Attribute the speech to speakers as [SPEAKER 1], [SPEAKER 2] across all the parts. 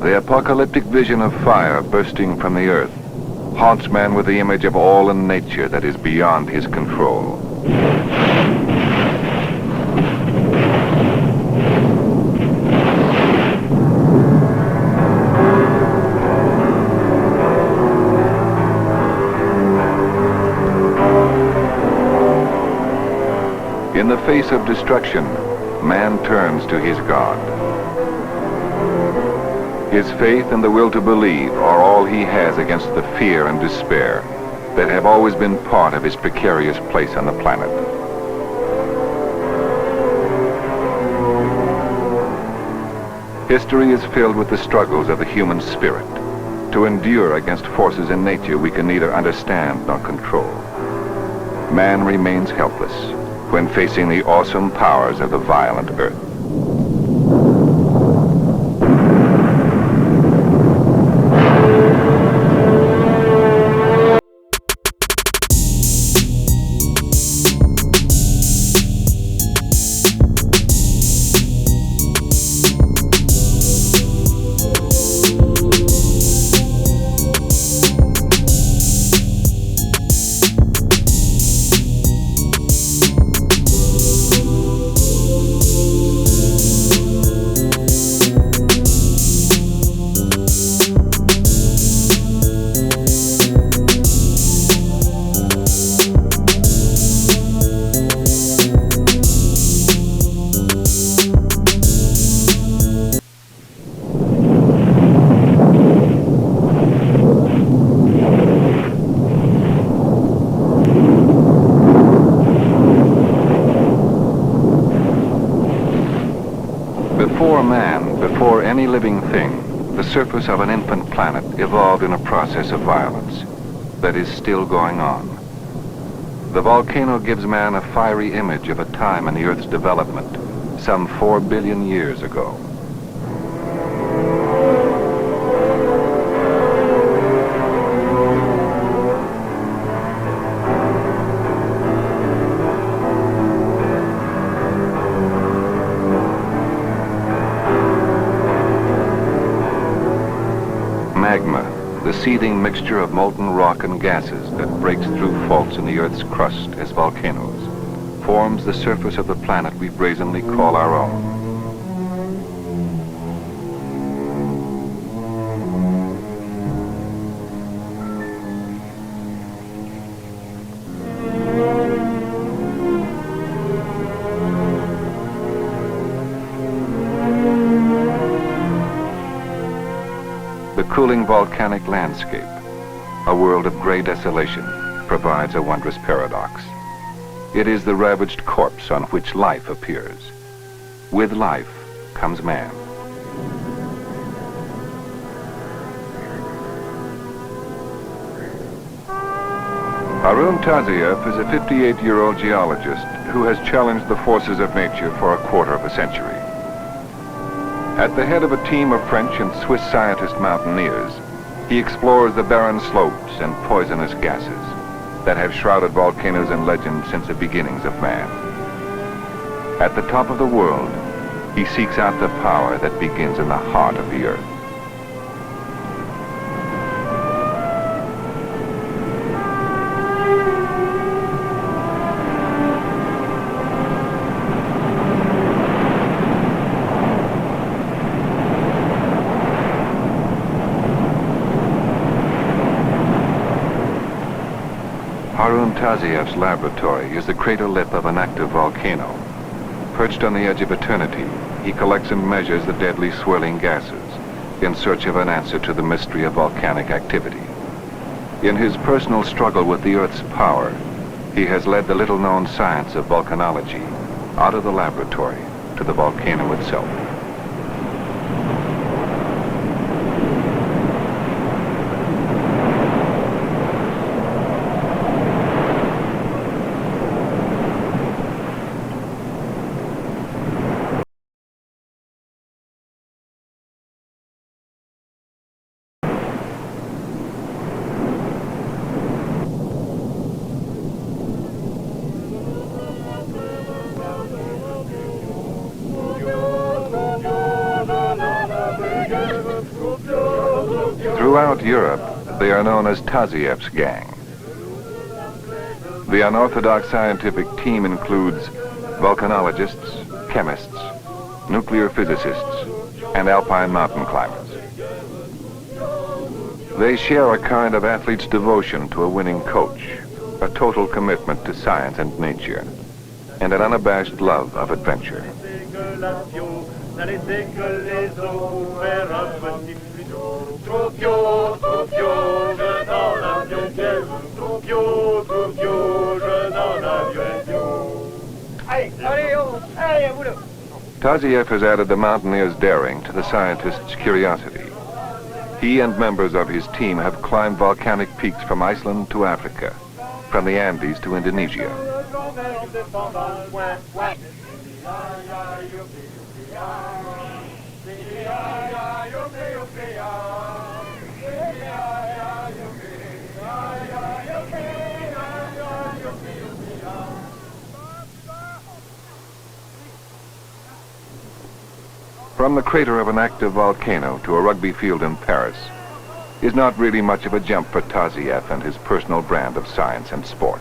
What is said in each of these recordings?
[SPEAKER 1] The apocalyptic vision of fire bursting from the earth haunts man with the image of all in nature that is beyond his control. In the face of destruction, man turns to his God. His faith and the will to believe are all he has against the fear and despair that have always been part of his precarious place on the planet. History is filled with the struggles of the human spirit to endure against forces in nature we can neither understand nor control. Man remains helpless when facing the awesome powers of the violent earth. Before any living thing, the surface of an infant planet evolved in a process of violence that is still going on. The volcano gives man a fiery image of a time in the Earth's development some 4 billion years ago. Magma, the seething mixture of molten rock and gases that breaks through faults in the Earth's crust as volcanoes, forms the surface of the planet we brazenly call our own. The cooling volcanic landscape, a world of gray desolation, provides a wondrous paradox. It is the ravaged corpse on which life appears. With life comes man. Harun Tazieff is a 58-year-old geologist who has challenged the forces of nature for a quarter of a century. At the head of a team of French and Swiss scientist mountaineers, he explores the barren slopes and poisonous gases that have shrouded volcanoes in legend since the beginnings of man. At the top of the world, he seeks out the power that begins in the heart of the earth. Harun Tazieff's laboratory is the crater lip of an active volcano. Perched on the edge of eternity, he collects and measures the deadly swirling gases in search of an answer to the mystery of volcanic activity. In his personal struggle with the Earth's power, he has led the little-known science of volcanology out of the laboratory to the volcano itself. Throughout Europe, they are known as Taziev's gang. The unorthodox scientific team includes volcanologists, chemists, nuclear physicists, and alpine mountain climbers. They share a kind of athlete's devotion to a winning coach, a total commitment to science and nature, and an unabashed love of adventure. Taziev has added the mountaineer's daring to the scientist's curiosity. He and members of his team have climbed volcanic peaks from Iceland to Africa, from the Andes to Indonesia. From the crater of an active volcano to a rugby field in Paris is not really much of a jump for Taziev and his personal brand of science and sport.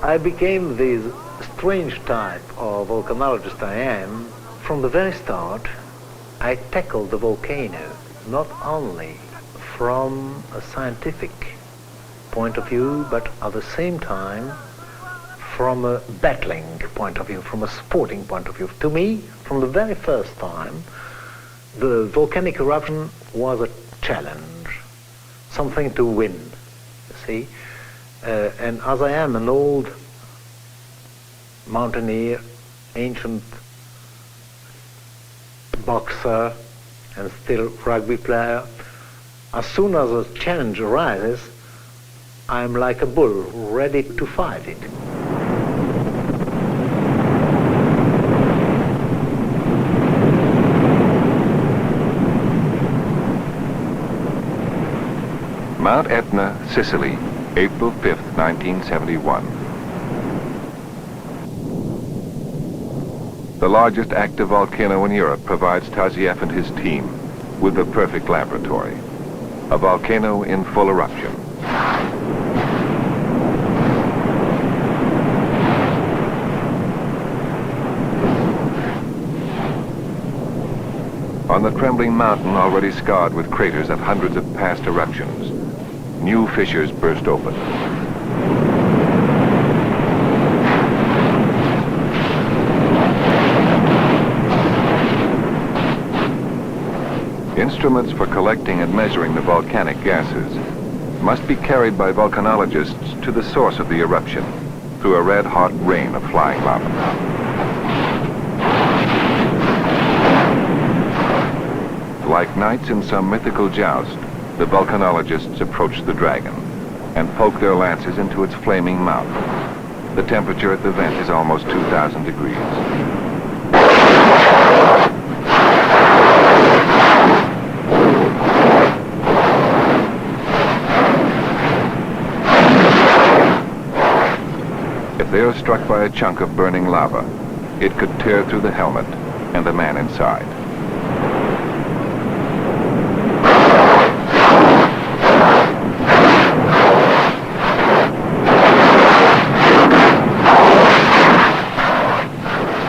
[SPEAKER 2] I became this strange type of volcanologist I am. From the very start, I tackled the volcano not only from a scientific point of view, but at the same time from a battling point of view, from a sporting point of view. To me, from the very first time, the volcanic eruption was a challenge, something to win, you see. And as I am an old mountaineer, ancient boxer, and still rugby player, as soon as a challenge arises, I'm like a bull, ready to fight it.
[SPEAKER 1] Mount Etna, Sicily, April 5th, 1971. The largest active volcano in Europe provides Taziev and his team with the perfect laboratory. A volcano in full eruption. On the trembling mountain already scarred with craters of hundreds of past eruptions, new fissures burst open. Instruments for collecting and measuring the volcanic gases must be carried by volcanologists to the source of the eruption through a red-hot rain of flying lava. Like knights in some mythical joust, the volcanologists approach the dragon and poke their lances into its flaming mouth. The temperature at the vent is almost 2,000 degrees. If they are struck by a chunk of burning lava, it could tear through the helmet and the man inside.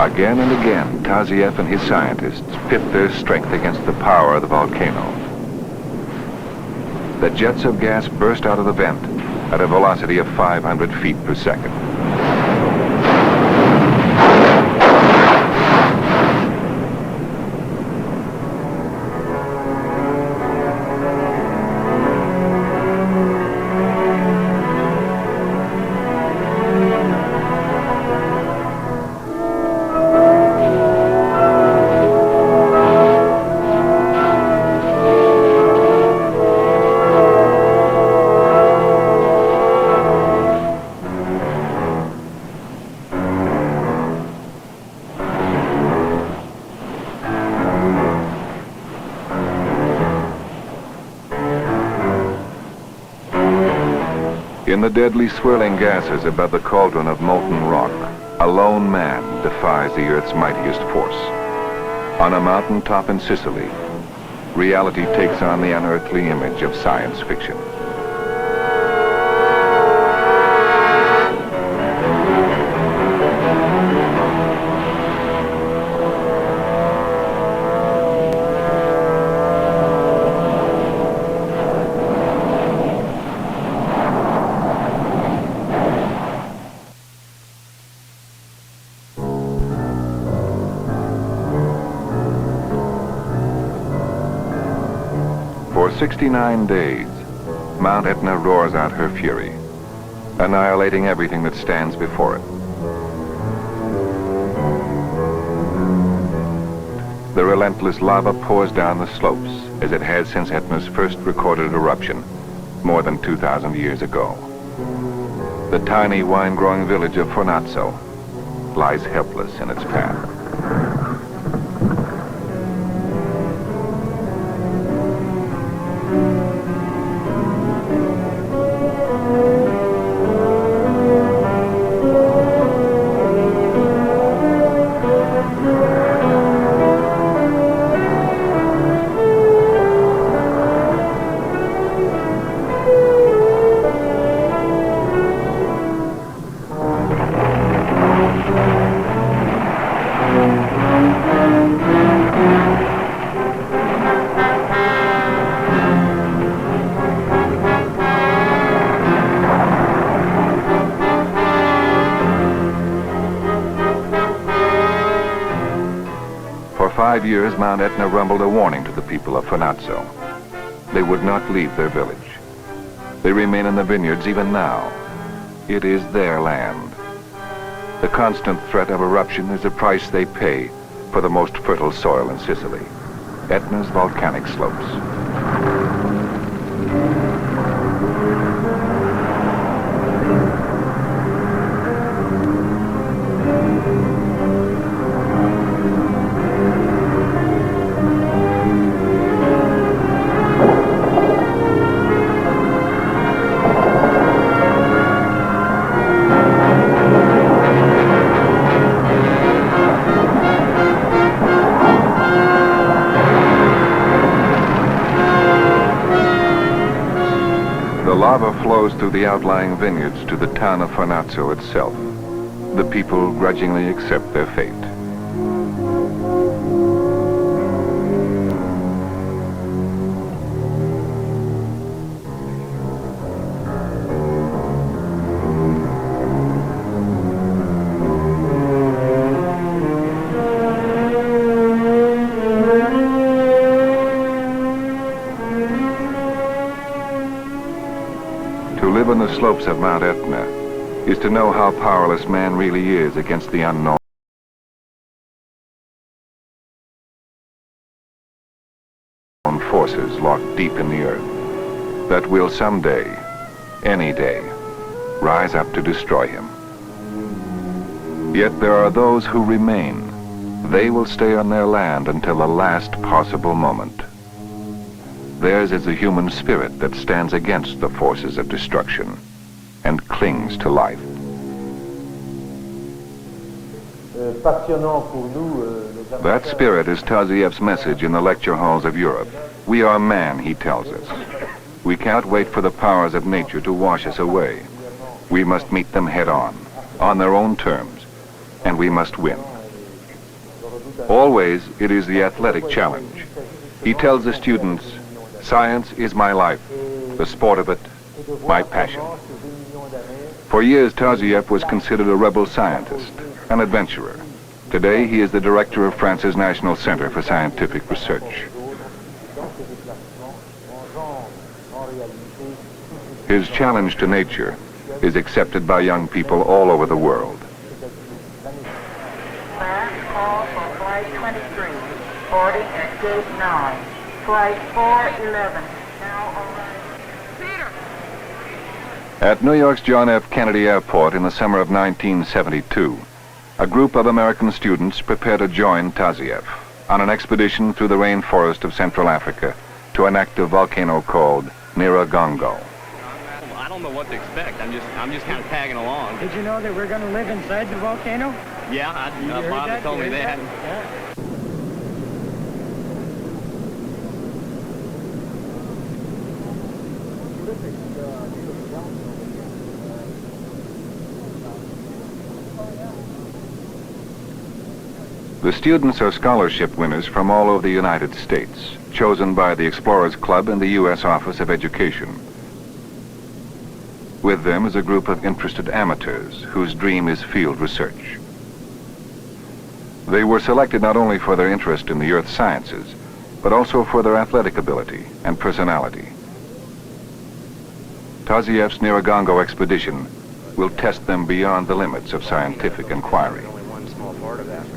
[SPEAKER 1] Again and again, Taziev and his scientists pit their strength against the power of the volcano. The jets of gas burst out of the vent at a velocity of 500 feet per second. In the deadly swirling gases above the cauldron of molten rock, a lone man defies the Earth's mightiest force. On a mountain top in Sicily, reality takes on the unearthly image of science fiction. For 69 days, Mount Etna roars out her fury, annihilating everything that stands before it. The relentless lava pours down the slopes, as it has since Etna's first recorded eruption, more than 2,000 years ago. The tiny wine-growing village of Fornazzo lies helpless in its path. For 5 years, Mount Etna rumbled a warning to the people of Fornazzo. They would not leave their village. They remain in the vineyards even now. It is their land. The constant threat of eruption is the price they pay for the most fertile soil in Sicily, Etna's volcanic slopes. Lava flows through the outlying vineyards to the town of Fornazzo itself. The people grudgingly accept their fate. To live on the slopes of Mount Etna is to know how powerless man really is against the unknown forces locked deep in the earth that will someday, any day, rise up to destroy him. Yet there are those who remain. They will stay on their land until the last possible moment. Theirs is the human spirit that stands against the forces of destruction and clings to life. That spirit is Taziev's message in the lecture halls of Europe. We are man, he tells us. We cannot wait for the powers of nature to wash us away. We must meet them head on their own terms, and we must win. Always, it is the athletic challenge. He tells the students, science is my life, the sport of it, my passion. For years, Taziev was considered a rebel scientist, an adventurer. Today, he is the director of France's National Center for Scientific Research. His challenge to nature is accepted by young people all over the world.
[SPEAKER 3] Last call for Flight 23, boarding at Gate 9. Flight 411, now arriving. Peter!
[SPEAKER 1] At New York's John F. Kennedy Airport in the summer of 1972, a group of American students prepare to join Taziev on an expedition through the rainforest of Central Africa to an active volcano called Nyiragongo.
[SPEAKER 4] I don't know what to expect. I'm just kind of tagging along.
[SPEAKER 5] Did you know that we're going to live inside the volcano?
[SPEAKER 4] Yeah, Bob told me that.
[SPEAKER 5] Yeah.
[SPEAKER 1] The students are scholarship winners from all over the United States, chosen by the Explorers Club and the U.S. Office of Education. With them is a group of interested amateurs whose dream is field research. They were selected not only for their interest in the earth sciences, but also for their athletic ability and personality. Taziev's Niragongo expedition will test them beyond the limits of scientific inquiry.
[SPEAKER 6] Only one small part of Africa.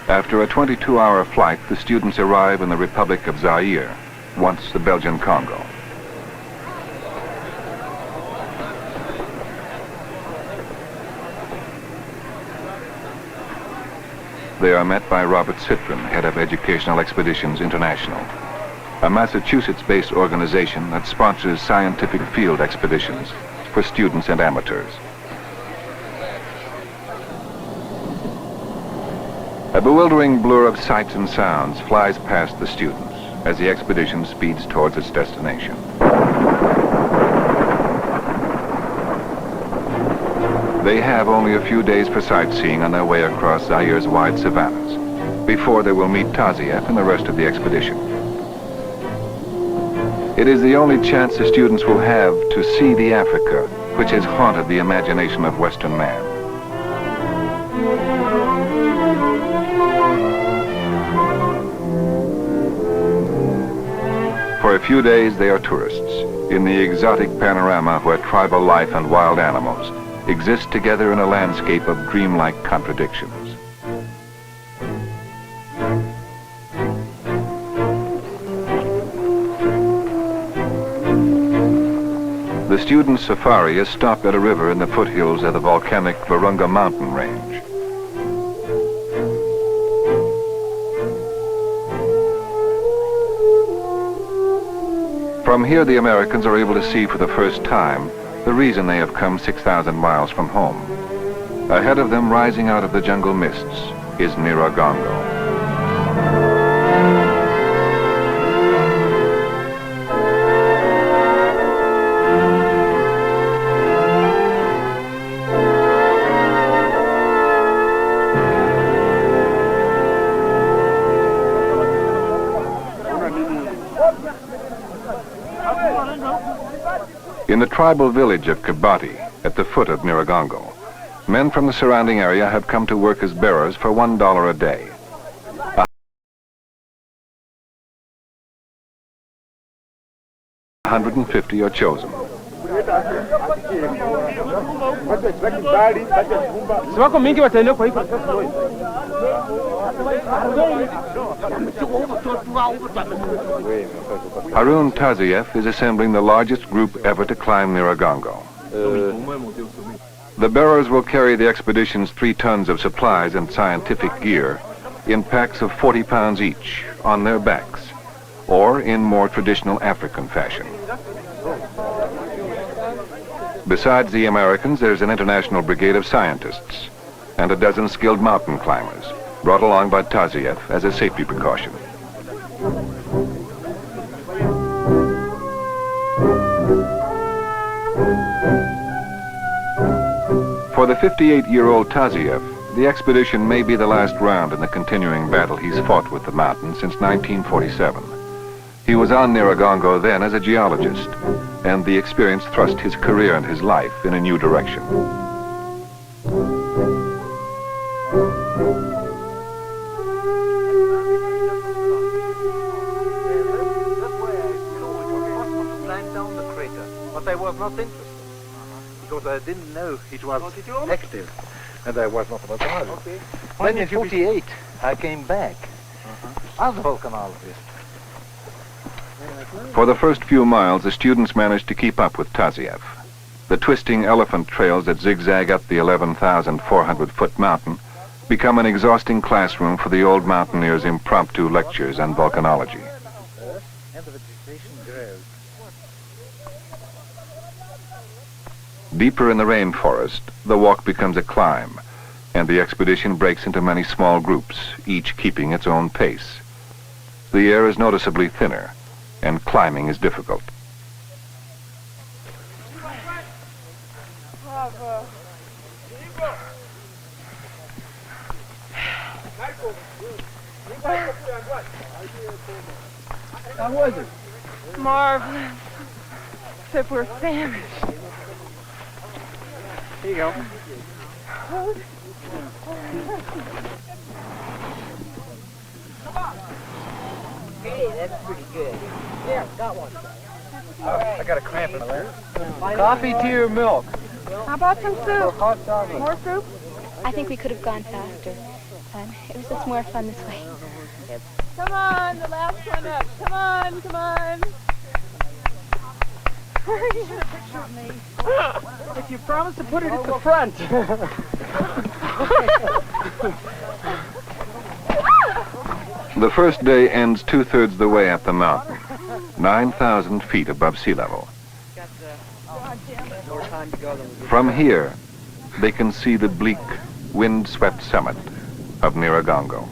[SPEAKER 1] After a 22-hour flight, the students arrive in the Republic of Zaire, once the Belgian Congo. They are met by Robert Citron, head of Educational Expeditions International, a Massachusetts-based organization that sponsors scientific field expeditions for students and amateurs. A bewildering blur of sights and sounds flies past the students as the expedition speeds towards its destination. They have only a few days for sightseeing on their way across Zaire's wide savannas before they will meet Taziev and the rest of the expedition. It is the only chance the students will have to see the Africa which has haunted the imagination of Western man. For a few days they are tourists in the exotic panorama where tribal life and wild animals exist together in a landscape of dreamlike contradictions. The student safari is stopped at a river in the foothills of the volcanic Virunga mountain range. From here, the Americans are able to see for the first time the reason they have come 6,000 miles from home. Ahead of them, rising out of the jungle mists, is Niragongo. In the tribal village of Kabati, at the foot of Niragongo, men from the surrounding area have come to work as bearers for $1 a day. 150 are chosen. Harun Taziev is assembling the largest group ever to climb Niragongo. The bearers will carry the expedition's 3 tons of supplies and scientific gear in packs of 40 pounds each on their backs, or in more traditional African fashion. Besides the Americans, there's an international brigade of scientists and a dozen skilled mountain climbers brought along by Taziev as a safety precaution. For the 58-year-old Taziev, the expedition may be the last round in the continuing battle he's fought with the mountain since 1947. He was on Niragongo then as a geologist, and the experience thrust his career and his life in a new direction.
[SPEAKER 2] But I was not interested, because I didn't know it was active, and I was not about to. Okay. Then in 48, I came back as a volcanologist.
[SPEAKER 1] For the first few miles, the students managed to keep up with Taziev. The twisting elephant trails that zigzag up the 11,400-foot mountain become an exhausting classroom for the old mountaineer's impromptu lectures on volcanology. Deeper in the rainforest, the walk becomes a climb, and the expedition breaks into many small groups, each keeping its own pace. The air is noticeably thinner, and climbing is difficult.
[SPEAKER 6] How was it?
[SPEAKER 7] Marvelous. Except we're famished.
[SPEAKER 6] Here you go.
[SPEAKER 8] Hey, that's pretty good. Yeah, got one.
[SPEAKER 6] I got a cramp in my leg. Coffee, tea, or milk?
[SPEAKER 7] How about some soup?
[SPEAKER 6] Hot chocolate.
[SPEAKER 7] More soup?
[SPEAKER 9] I think we could have gone faster. It was just more fun this way.
[SPEAKER 7] Come on, the last one up. Come on, come on. You should have pictured me.
[SPEAKER 5] If you promise to put it at the front.
[SPEAKER 1] The first day ends 2/3 the way up the mountain, 9,000 feet above sea level. From here, they can see the bleak, wind-swept summit of Nyiragongo.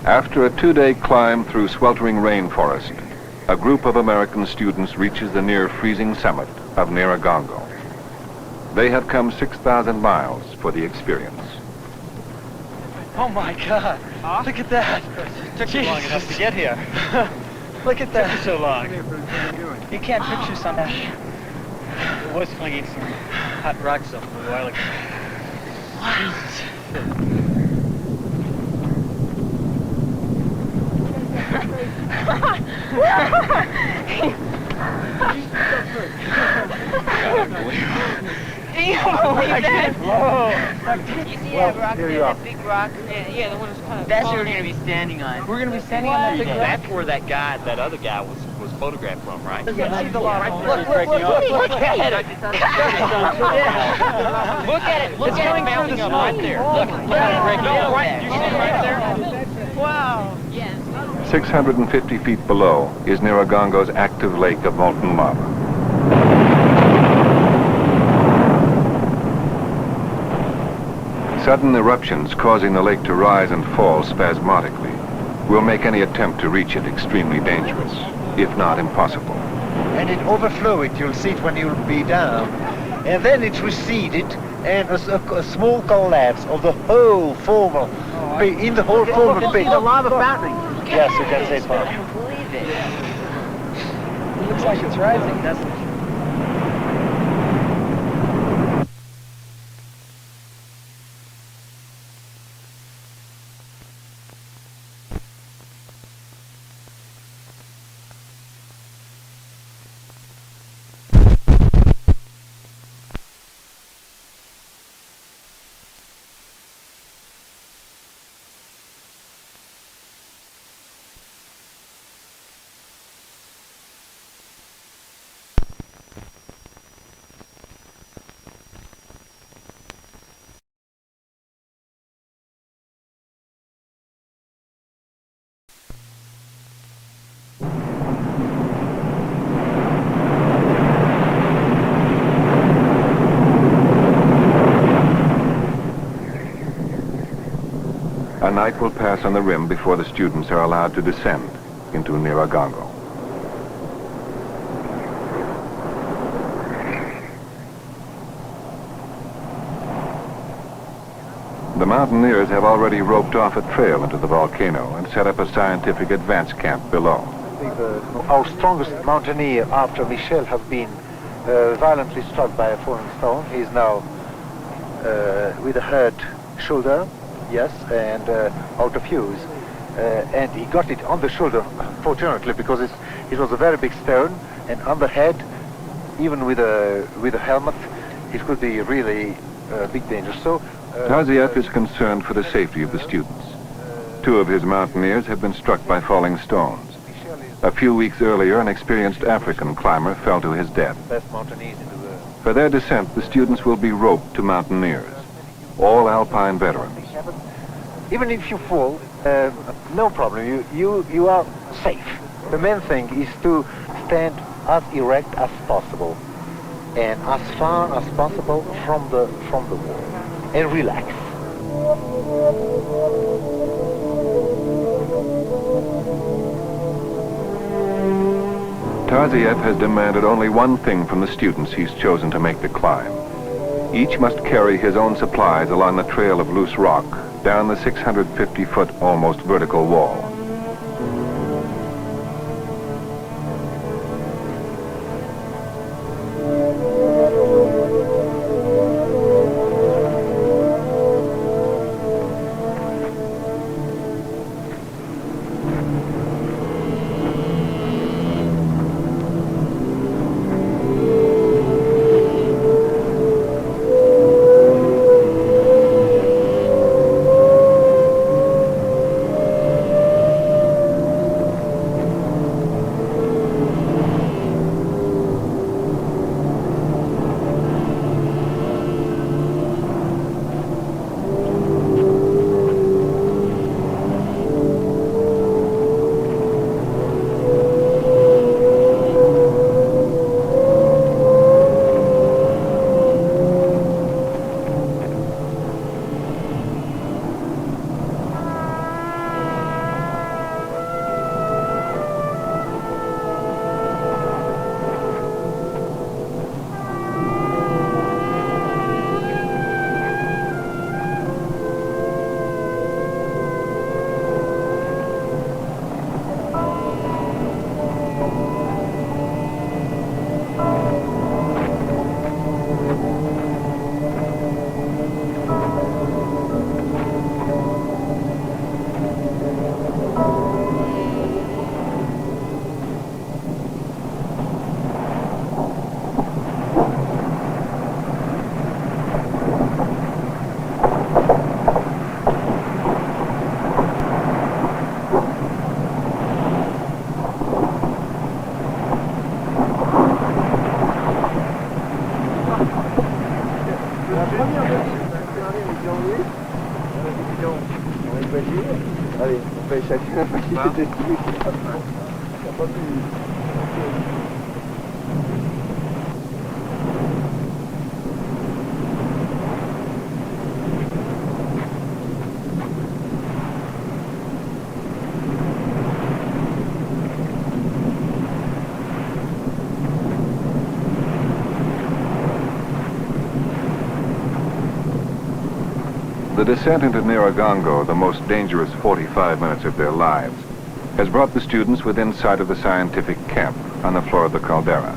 [SPEAKER 1] After a 2-day climb through sweltering rainforest, a group of American students reaches the near-freezing summit of Nyiragongo. They have come 6,000 miles for the experience.
[SPEAKER 6] Oh my God! Look at that!
[SPEAKER 4] It took you long enough to get here.
[SPEAKER 6] Look at that!
[SPEAKER 4] Took you so long.
[SPEAKER 6] You can't picture something.
[SPEAKER 4] It was flinging some hot rocks up a while ago.
[SPEAKER 8] You see that rock there, that big rock? Yeah, the one that's kind of... That's where we're going to be standing on.
[SPEAKER 6] We're going to be standing on that big rock?
[SPEAKER 4] That's where that other guy was photographed from, right?
[SPEAKER 6] See the lot.
[SPEAKER 8] Look at it. Look at it. Look at it mounting up right there. Look at it breaking up.
[SPEAKER 4] Right, you see it right there?
[SPEAKER 7] Wow.
[SPEAKER 8] Yes.
[SPEAKER 1] 650 feet below is Nyiragongo's active lake of molten lava. Sudden eruptions causing the lake to rise and fall spasmodically will make any attempt to reach it extremely dangerous, if not impossible.
[SPEAKER 2] And it overflow it, you'll see it when you'll be down. And then it receded, and a small collapse of the whole former pit, in the whole former pit.
[SPEAKER 5] The lava fountain.
[SPEAKER 2] Yes, you can say so.
[SPEAKER 8] I don't believe it.
[SPEAKER 6] It looks like it's rising, doesn't it?
[SPEAKER 1] A night will pass on the rim before the students are allowed to descend into Nyiragongo. The mountaineers have already roped off a trail into the volcano and set up a scientific advance camp below.
[SPEAKER 2] Our strongest mountaineer after Michel has been violently struck by a falling stone. He is now with a hurt shoulder, yes, and out of use. And he got it on the shoulder, fortunately, because it was a very big stone, and on the head, even with a helmet, it could be really a big danger. So
[SPEAKER 1] Tazieff is concerned for the safety of the students. 2 of his mountaineers have been struck by falling stones. A few weeks earlier, an experienced African climber fell to his death.
[SPEAKER 2] Best mountaineers in the world.
[SPEAKER 1] For their descent, the students will be roped to mountaineers. all Alpine veterans.
[SPEAKER 2] Even if you fall, no problem. You are safe. The main thing is to stand as erect as possible and as far as possible from the wall, and relax.
[SPEAKER 1] Taziev has demanded only one thing from the students he's chosen to make the climb. Each must carry his own supplies along the trail of loose rock down the 650-foot almost vertical wall. The descent into Nyiragongo, the most dangerous 45 minutes of their lives, has brought the students within sight of the scientific camp on the floor of the caldera.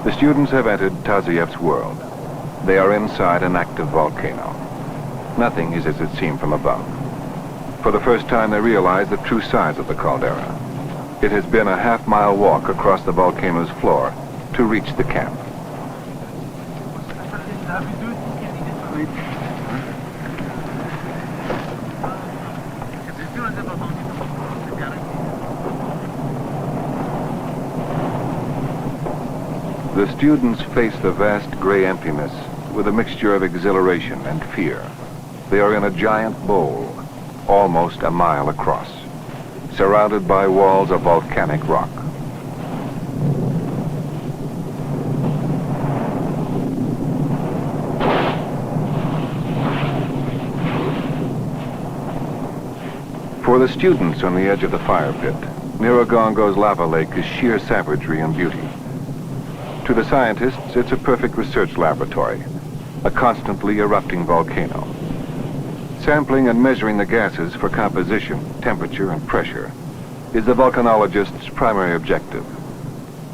[SPEAKER 1] The students have entered Taziev's world. They are inside an active volcano. Nothing is as it seemed from above. For the first time, they realize the true size of the caldera. It has been a half-mile walk across the volcano's floor to reach the camp. The students face the vast gray emptiness with a mixture of exhilaration and fear. They are in a giant bowl, almost a mile across, surrounded by walls of volcanic rock. For the students on the edge of the fire pit, Nyiragongo's lava lake is sheer savagery and beauty. To the scientists, it's a perfect research laboratory, a constantly erupting volcano. Sampling and measuring the gases for composition, temperature, and pressure is the volcanologist's primary objective.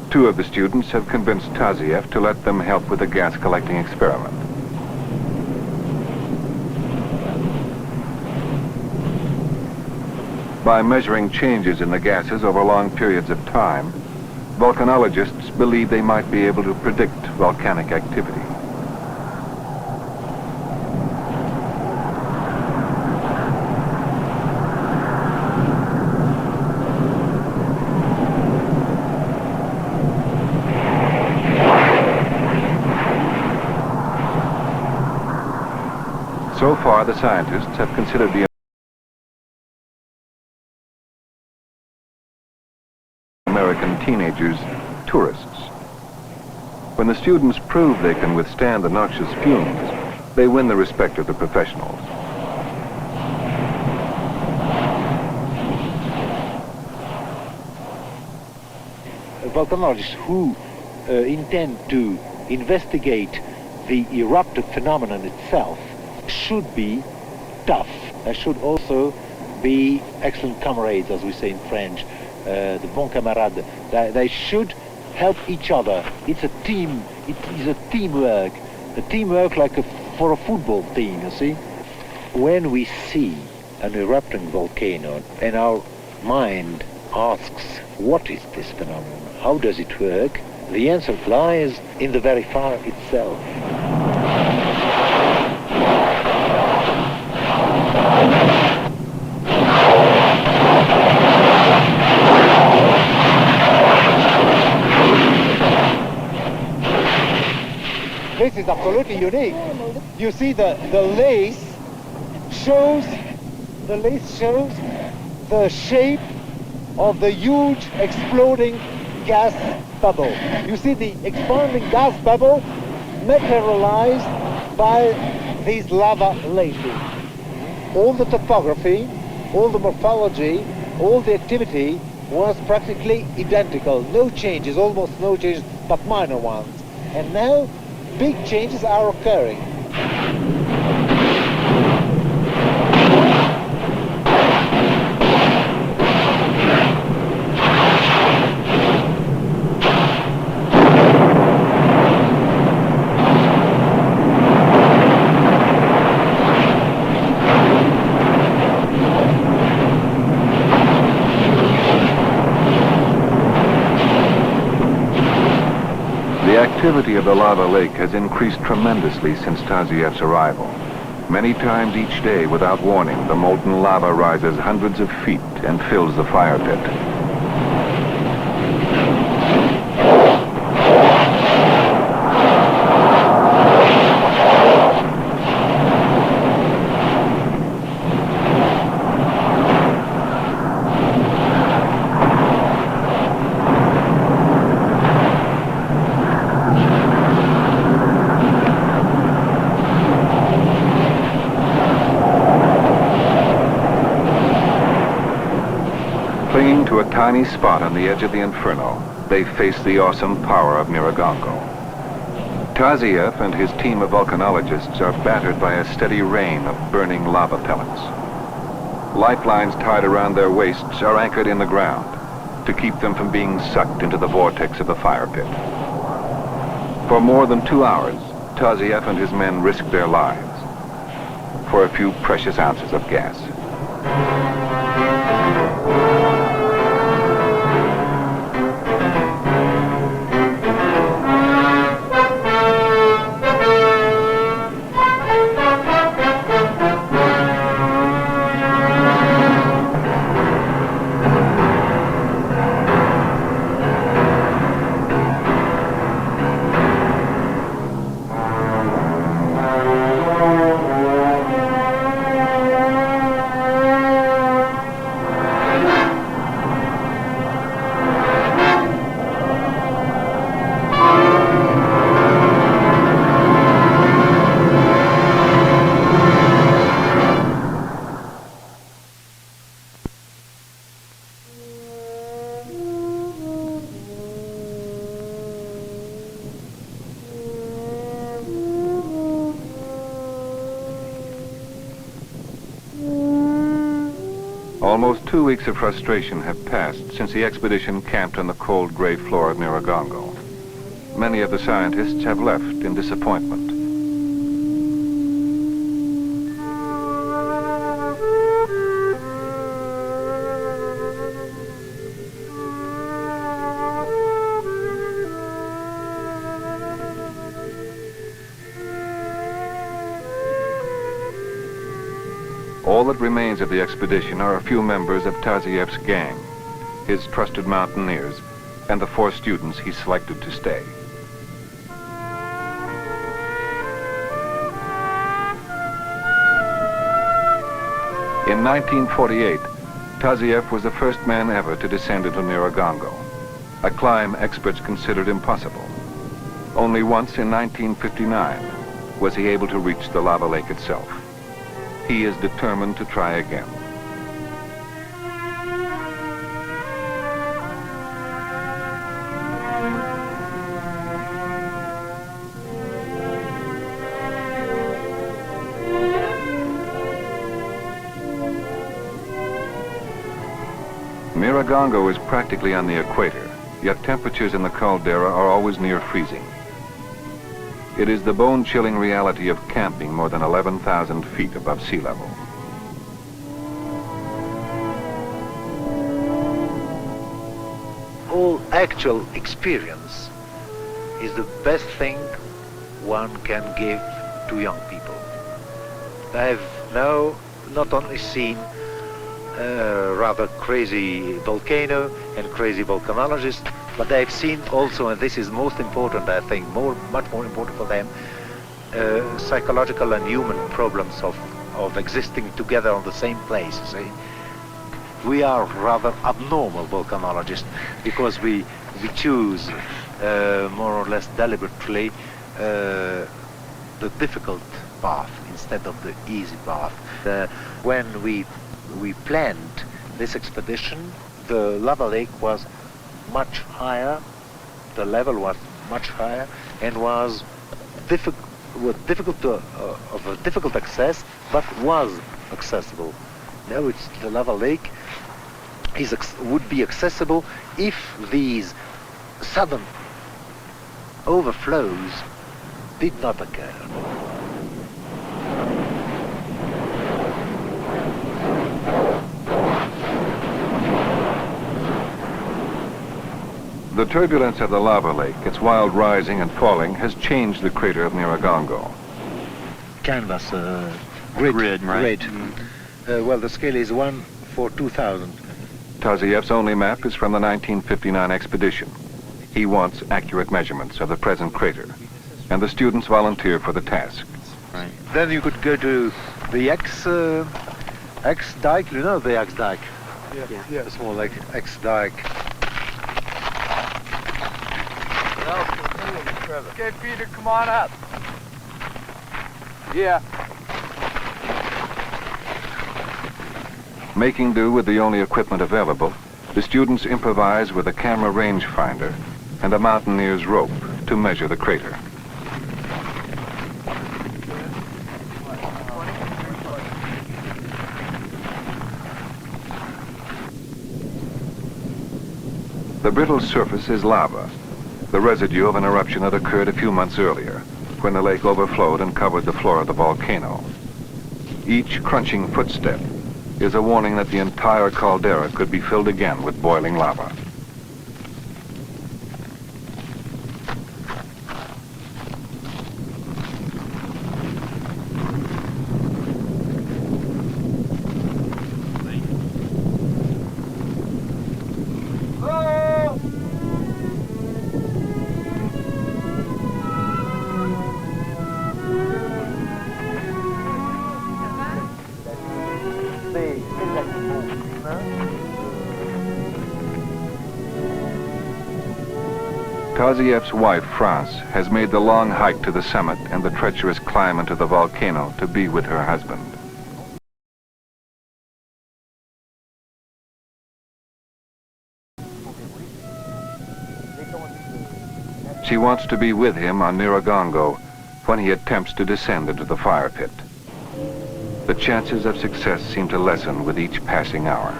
[SPEAKER 1] Two of the students have convinced Taziev to let them help with the gas collecting experiment. By measuring changes in the gases over long periods of time, Volcanologists believe they might be able to predict volcanic activity. So far, the scientists have considered the American teenagers tourists. When the students prove they can withstand the noxious fumes, they win the respect of the professionals.
[SPEAKER 2] Volcanologists who intend to investigate the eruptive phenomenon itself should be tough. They should also be excellent comrades, as we say in French, the bon camarade. They should help each other. It's a team. It is a teamwork. A teamwork like for a football team, you see. When we see an erupting volcano and our mind asks, what is this phenomenon? How does it work? The answer lies in the very fire itself.
[SPEAKER 5] This is absolutely unique. You see the lace shows the shape of the huge exploding gas bubble. You see the expanding gas bubble materialized by these lava laces. All the topography, all the morphology, all the activity was practically identical. No changes, almost no changes, but minor ones. And now big changes are occurring.
[SPEAKER 1] The activity of the lava lake has increased tremendously since Taziev's arrival. Many times each day, without warning, the molten lava rises hundreds of feet and fills the fire pit. Clinging to a tiny spot on the edge of the inferno, they face the awesome power of Miragongo. Taziev and his team of volcanologists are battered by a steady rain of burning lava pellets. Lifelines tied around their waists are anchored in the ground to keep them from being sucked into the vortex of the fire pit. For more than 2 hours, Taziev and his men risk their lives for a few precious ounces of gas. Almost 2 weeks of frustration have passed since the expedition camped on the cold gray floor of Miragongo. Many of the scientists have left in disappointment. All that remains of the expedition are a few members of Taziev's gang, his trusted mountaineers, and the 4 students he selected to stay. In 1948, Taziev was the first man ever to descend into Nyiragongo, a climb experts considered impossible. Only once in 1959 was he able to reach the lava lake itself. He is determined to try again. Nyiragongo is practically on the equator, yet temperatures in the caldera are always near freezing. It is the bone-chilling reality of camping more than 11,000 feet above sea level.
[SPEAKER 2] All actual experience is the best thing one can give to young people. I've now not only seen a rather crazy volcano and crazy volcanologists, but I've seen also, and this is most important, I think, much more important for them, psychological and human problems of existing together on the same place. See? We are rather abnormal volcanologists because we choose more or less deliberately the difficult path instead of the easy path. When we planned this expedition, the lava lake was much higher, the level was much higher, and was of a difficult access, but was accessible. Now the lava lake would be accessible if these sudden overflows did not occur.
[SPEAKER 1] The turbulence of the lava lake, its wild rising and falling, has changed the crater of Nyiragongo.
[SPEAKER 2] Canvas, grid,
[SPEAKER 6] right?
[SPEAKER 2] well, the scale is 1/2000.
[SPEAKER 1] Taziev's only map is from the 1959 expedition. He wants accurate measurements of the present crater, and the students volunteer for the task.
[SPEAKER 6] Right.
[SPEAKER 2] Then you could go to the X dike. You know the X dike? Yeah. The small like X dike.
[SPEAKER 6] Okay, Peter, come on up. Yeah.
[SPEAKER 1] Making do with the only equipment available, the students improvise with a camera rangefinder and a mountaineer's rope to measure the crater. The brittle surface is lava, the residue of an eruption that occurred a few months earlier, when the lake overflowed and covered the floor of the volcano. Each crunching footstep is a warning that the entire caldera could be filled again with boiling lava. Taziev's wife, France, has made the long hike to the summit and the treacherous climb into the volcano to be with her husband. She wants to be with him on Nyiragongo when he attempts to descend into the fire pit. The chances of success seem to lessen with each passing hour.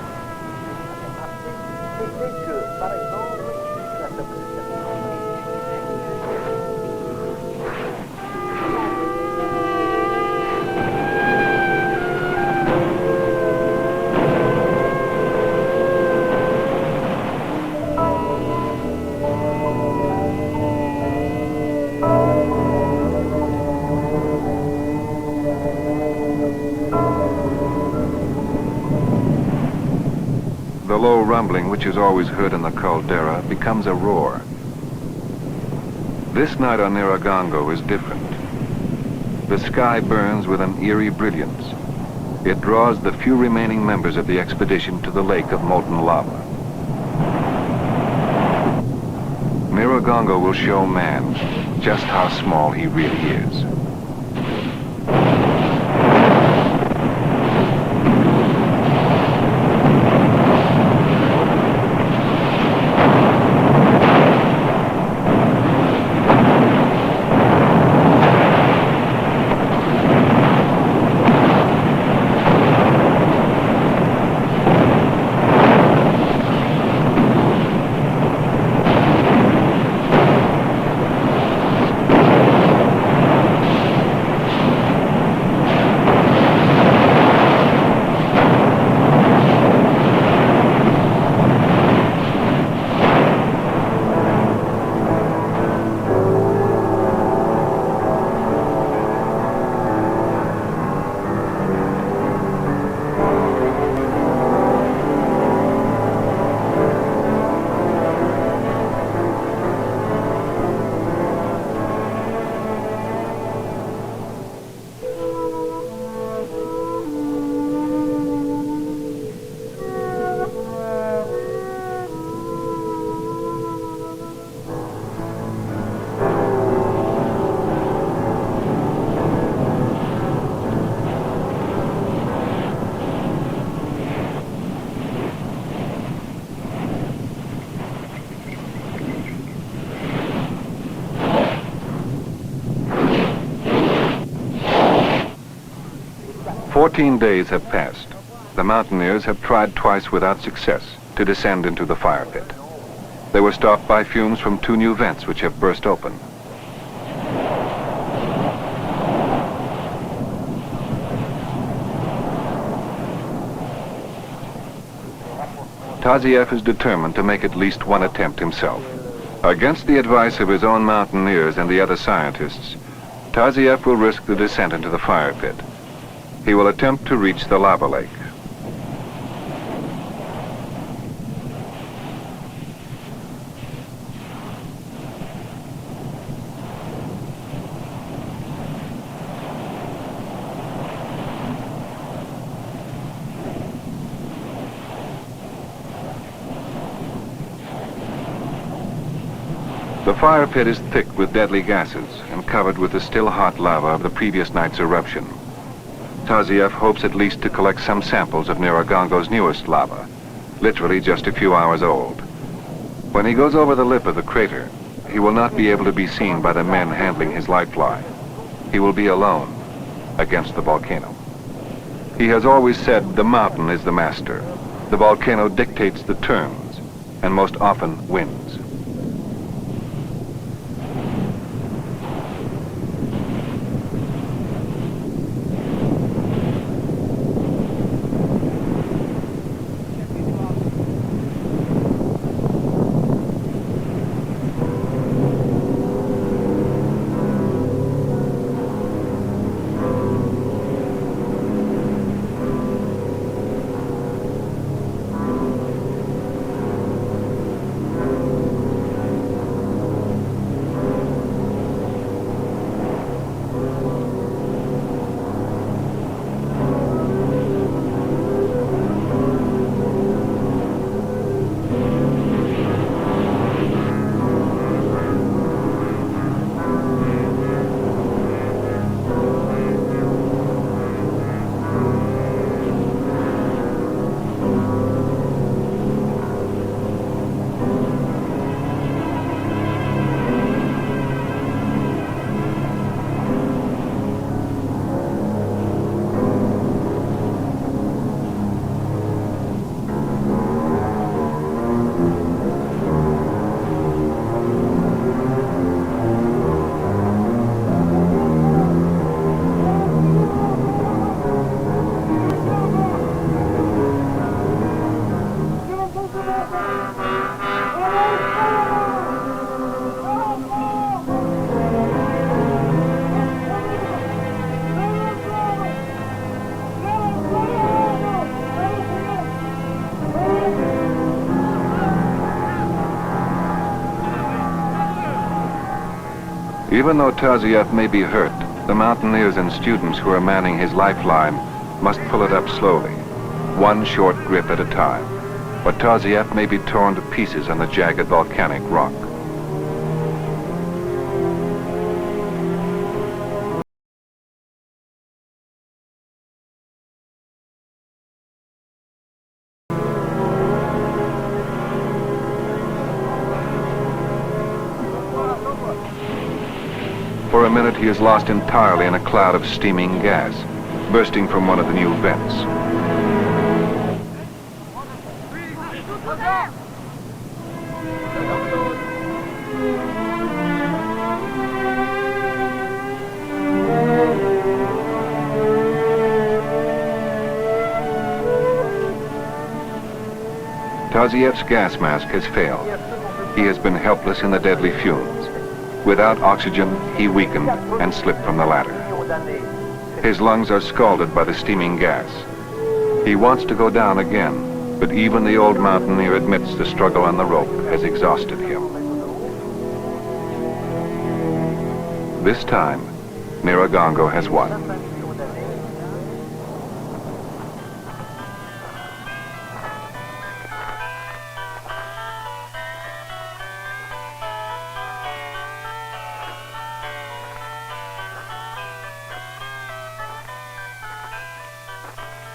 [SPEAKER 1] low rumbling which is always heard in the caldera becomes a roar. This night on Naragongo is different. The sky burns with an eerie brilliance. It draws the few remaining members of the expedition to the lake of molten lava. Naragongo will show man just how small he really is. "14 days have passed. The mountaineers have tried twice without success to descend into the fire pit. They were stopped by fumes from 2 new vents which have burst open. Tazieff is determined to make at least one attempt himself. Against the advice of his own mountaineers and the other scientists, Tazieff will risk the descent into the fire pit. He will attempt to reach the lava lake. The fire pit is thick with deadly gases and covered with the still hot lava of the previous night's eruption. Tazieff hopes at least to collect some samples of Naragongo's newest lava, literally just a few hours old. When he goes over the lip of the crater, he will not be able to be seen by the men handling his light fly. He will be alone against the volcano. He has always said the mountain is the master. The volcano dictates the terms and most often wins. Even though Tazieff may be hurt, the mountaineers and students who are manning his lifeline must pull it up slowly, one short grip at a time, or Tazieff may be torn to pieces on the jagged volcanic rock. For a minute, he is lost entirely in a cloud of steaming gas, bursting from one of the new vents. Tazieff's gas mask has failed. He has been helpless in the deadly fumes. Without oxygen, he weakened and slipped from the ladder. His lungs are scalded by the steaming gas. He wants to go down again, but even the old mountaineer admits the struggle on the rope has exhausted him. This time, Nyiragongo has won.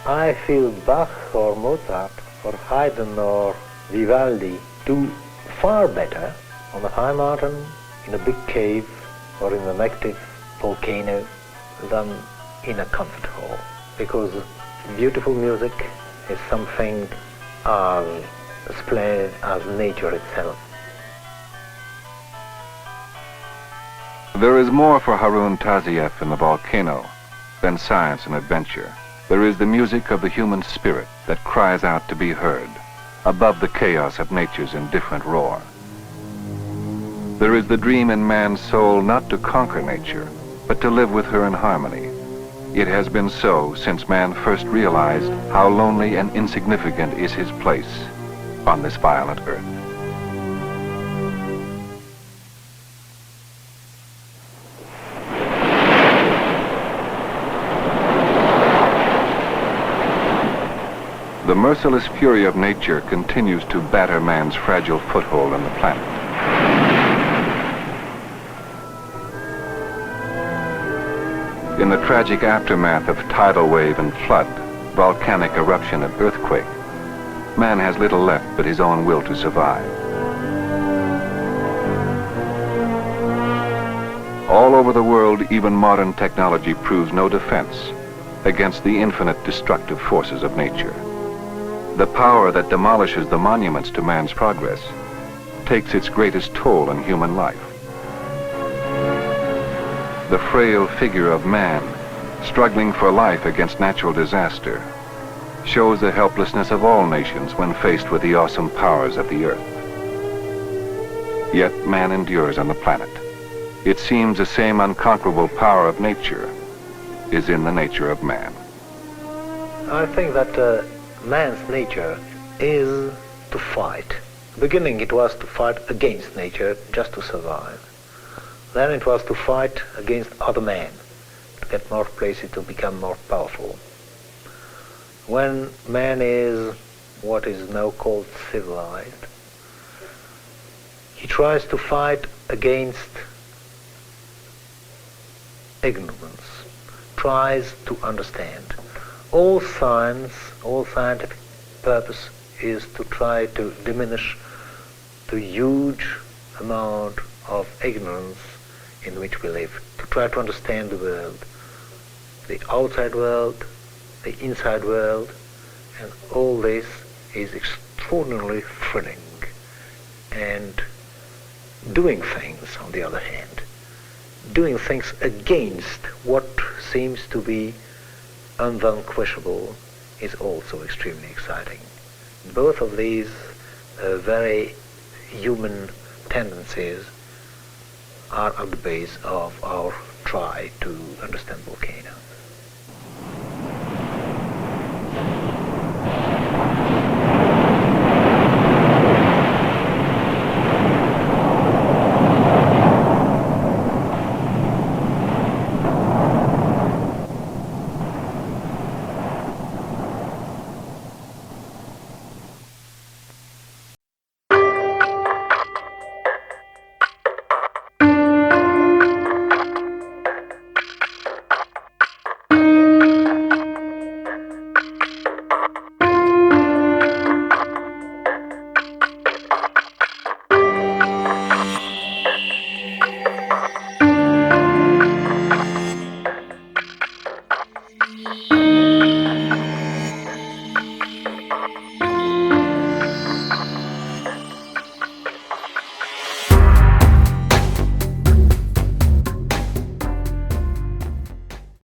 [SPEAKER 2] I feel Bach or Mozart or Haydn or Vivaldi do far better on a high mountain, in a big cave, or in an active volcano than in a concert hall, because beautiful music is something as splendid as nature itself.
[SPEAKER 1] There is more for Harun Tazieff in the volcano than science and adventure. There is the music of the human spirit that cries out to be heard, above the chaos of nature's indifferent roar. There is the dream in man's soul not to conquer nature, but to live with her in harmony. It has been so since man first realized how lonely and insignificant is his place on this violent earth. The merciless fury of nature continues to batter man's fragile foothold on the planet. In the tragic aftermath of tidal wave and flood, volcanic eruption and earthquake, man has little left but his own will to survive. All over the world, even modern technology proves no defense against the infinite destructive forces of nature. The power that demolishes the monuments to man's progress takes its greatest toll on human life. The frail figure of man, struggling for life against natural disaster, shows the helplessness of all nations when faced with the awesome powers of the earth. Yet man endures on the planet. It seems the same unconquerable power of nature is in the nature of man.
[SPEAKER 2] I think that man's nature is to fight. In the beginning it was to fight against nature just to survive. Then it was to fight against other men, to get more places, to become more powerful. When man is what is now called civilized, he tries to fight against ignorance, tries to understand. All science, all scientific purpose is to try to diminish the huge amount of ignorance in which we live, to try to understand the world, the outside world, the inside world, and all this is extraordinarily thrilling. And doing things, on the other hand, doing things against what seems to be unvanquishable is also extremely exciting. Both of these very human tendencies are at the base of our try to understand volcanoes.